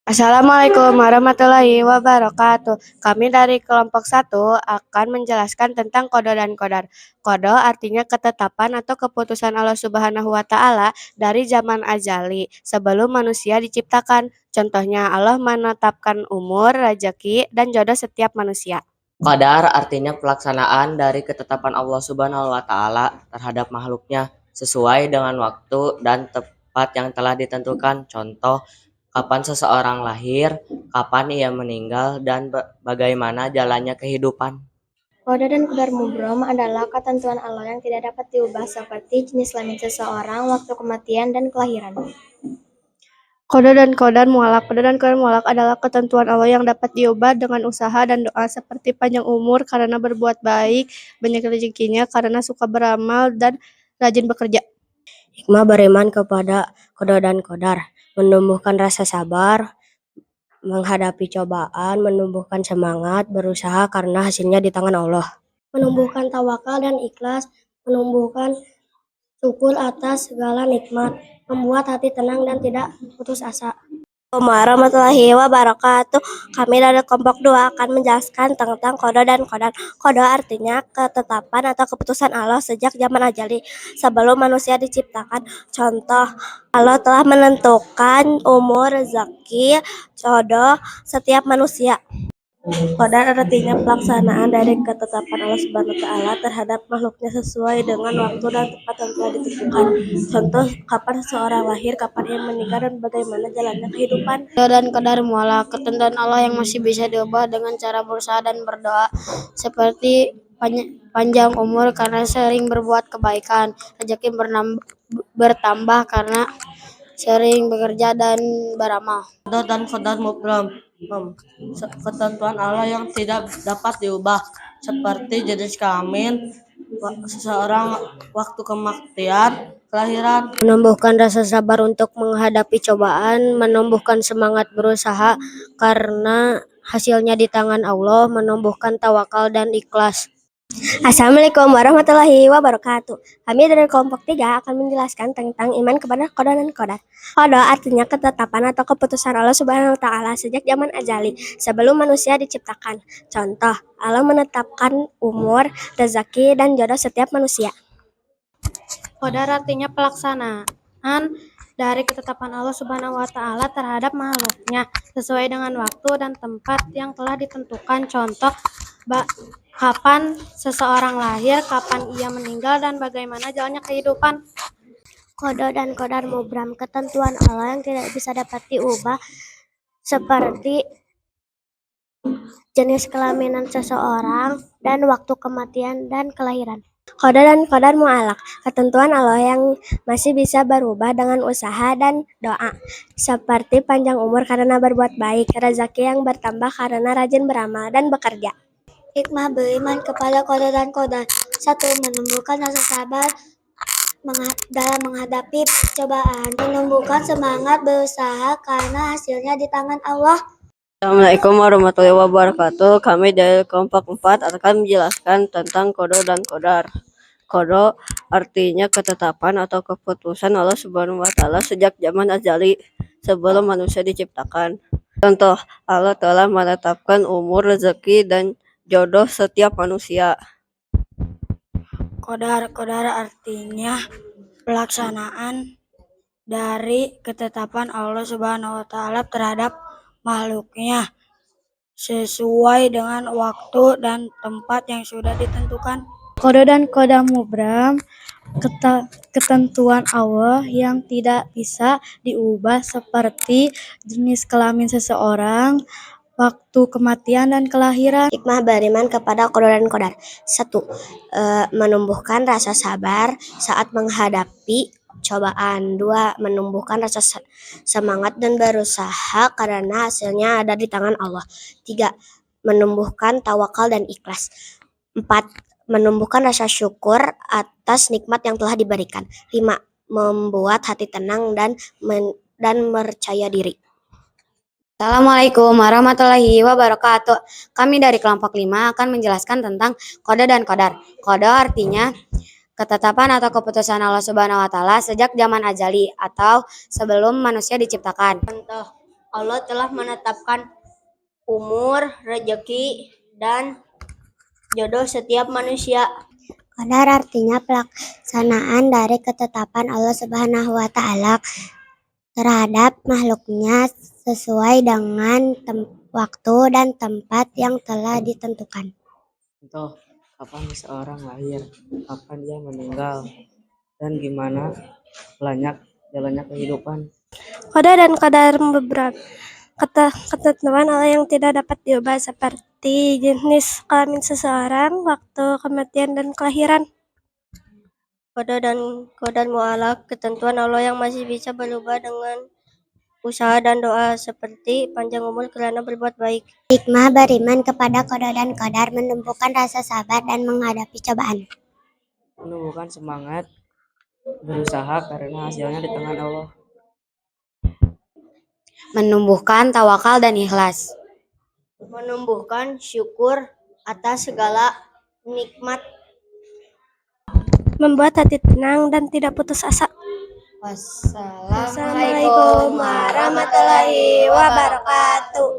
Assalamualaikum warahmatullahi wabarakatuh. Kami dari kelompok 1 akan menjelaskan tentang qada dan qadar. Qada artinya ketetapan atau keputusan Allah Subhanahu wa taala dari zaman azali sebelum manusia diciptakan. Contohnya Allah menetapkan umur, rezeki, dan jodoh setiap manusia. Qadar artinya pelaksanaan dari ketetapan Allah Subhanahu wa taala terhadap makhluknya sesuai dengan waktu dan tempat yang telah ditentukan. Contoh, kapan seseorang lahir, kapan ia meninggal, dan bagaimana jalannya kehidupan. Qada dan qadar mubrom adalah ketentuan Allah yang tidak dapat diubah seperti jenis kelamin seseorang, waktu kematian, dan kelahiran. Qada dan qadar mu'allaq. Qada dan qadar mu'allaq adalah ketentuan Allah yang dapat diubah dengan usaha dan doa, seperti panjang umur karena berbuat baik, banyak rezekinya karena suka beramal dan rajin bekerja. Hikmah beriman kepada qada dan qadar, menumbuhkan rasa sabar, menghadapi cobaan, menumbuhkan semangat, berusaha karena hasilnya di tangan Allah. Menumbuhkan tawakal dan ikhlas, menumbuhkan syukur atas segala nikmat, membuat hati tenang dan tidak putus asa. Warahmatullahi wabarakatuh. Kami dari kelompok 2 akan menjelaskan tentang qada dan qadar. Qada artinya ketetapan atau keputusan Allah sejak zaman azali sebelum manusia diciptakan. Contoh, Allah telah menentukan umur, rezeki, jodoh setiap manusia. Qadar artinya pelaksanaan dari ketetapan Allah Subhanahu wa taala terhadap makhluknya sesuai dengan waktu dan tempat yang telah ditentukan. Contoh, kapan seseorang lahir, kapan ia meninggal, dan bagaimana jalannya kehidupan. Qada dan qadar mu'allaq, ketentuan Allah yang masih bisa diubah dengan cara berusaha dan berdoa, seperti panjang umur karena sering berbuat kebaikan, rezeki bertambah karena sering bekerja dan beramal. Qadar dan qadar mubrom, ketentuan Allah yang tidak dapat diubah seperti jenis kelamin seseorang, waktu kematian, kelahiran. Menumbuhkan rasa sabar untuk menghadapi cobaan, menumbuhkan semangat berusaha karena hasilnya di tangan Allah, menumbuhkan tawakal dan ikhlas. Assalamualaikum warahmatullahi wabarakatuh. Kami dari kelompok 3 akan menjelaskan tentang iman kepada qada dan qadar. Qada artinya ketetapan atau keputusan Allah Subhanahu wa taala sejak zaman azali sebelum manusia diciptakan. Contoh, Allah menetapkan umur, rezeki, dan jodoh setiap manusia. Qadar artinya pelaksanaan dari ketetapan Allah Subhanahu wa taala terhadap makhluknya sesuai dengan waktu dan tempat yang telah ditentukan. Contoh, kapan seseorang lahir, kapan ia meninggal, dan bagaimana jalannya kehidupan. Qada dan qadar mubram, ketentuan Allah yang tidak bisa dapat diubah seperti jenis kelaminan seseorang dan waktu kematian dan kelahiran. Qada dan qadar mu'allaq, ketentuan Allah yang masih bisa berubah dengan usaha dan doa, seperti panjang umur karena berbuat baik, rezeki yang bertambah karena rajin beramal dan bekerja. Hikmah beriman kepada qada dan qadar. 1. Menumbuhkan rasa sabar dalam menghadapi cobaan, menumbuhkan semangat berusaha karena hasilnya di tangan Allah. Assalamualaikum warahmatullahi wabarakatuh. Kami dari kelompok 4 akan menjelaskan tentang qada dan qadar. Qada artinya ketetapan atau keputusan Allah Subhanahu wa taala sejak zaman azali sebelum manusia diciptakan. Contoh, Allah telah menetapkan umur, rezeki, dan jodoh setiap manusia. Qadar artinya pelaksanaan dari ketetapan Allah Subhanahu wa taala terhadap makhluknya sesuai dengan waktu dan tempat yang sudah ditentukan. Qada dan qadar mubram, ketentuan Allah yang tidak bisa diubah seperti jenis kelamin seseorang, waktu kematian, dan kelahiran. Hikmah beriman kepada qada dan qadar. 1. Menumbuhkan rasa sabar saat menghadapi cobaan. 2. Menumbuhkan rasa semangat dan berusaha karena hasilnya ada di tangan Allah. 3. Menumbuhkan tawakal dan ikhlas. 4. Menumbuhkan rasa syukur atas nikmat yang telah diberikan. 5. Membuat hati tenang dan percaya diri. Assalamualaikum warahmatullahi wabarakatuh. Kami dari kelompok 5 akan menjelaskan tentang qada dan qadar. Qada artinya ketetapan atau keputusan Allah Subhanahu wa taala sejak zaman azali atau sebelum manusia diciptakan. Contoh, Allah telah menetapkan umur, rezeki, dan jodoh setiap manusia. Qadar artinya pelaksanaan dari ketetapan Allah Subhanahu wa taala terhadap makhluknya sesuai dengan waktu dan tempat yang telah ditentukan. Contoh, kapan seseorang lahir, kapan dia meninggal, dan gimana jalannya kehidupan. Qada dan qadar beberapa ketentuan Allah yang tidak dapat diubah seperti jenis kelamin seseorang, waktu kematian dan kelahiran. Qada dan qadar mu'alaq, ketentuan Allah yang masih bisa berubah dengan usaha dan doa, seperti panjang umur kerana berbuat baik. Hikmah beriman kepada qada dan qadar menumbuhkan rasa sabar dan menghadapi cobaan. Menumbuhkan semangat berusaha karena hasilnya di tangan Allah. Menumbuhkan tawakal dan ikhlas. Menumbuhkan syukur atas segala nikmat. Membuat hati tenang dan tidak putus asa. Wassalamualaikum warahmatullahi wabarakatuh.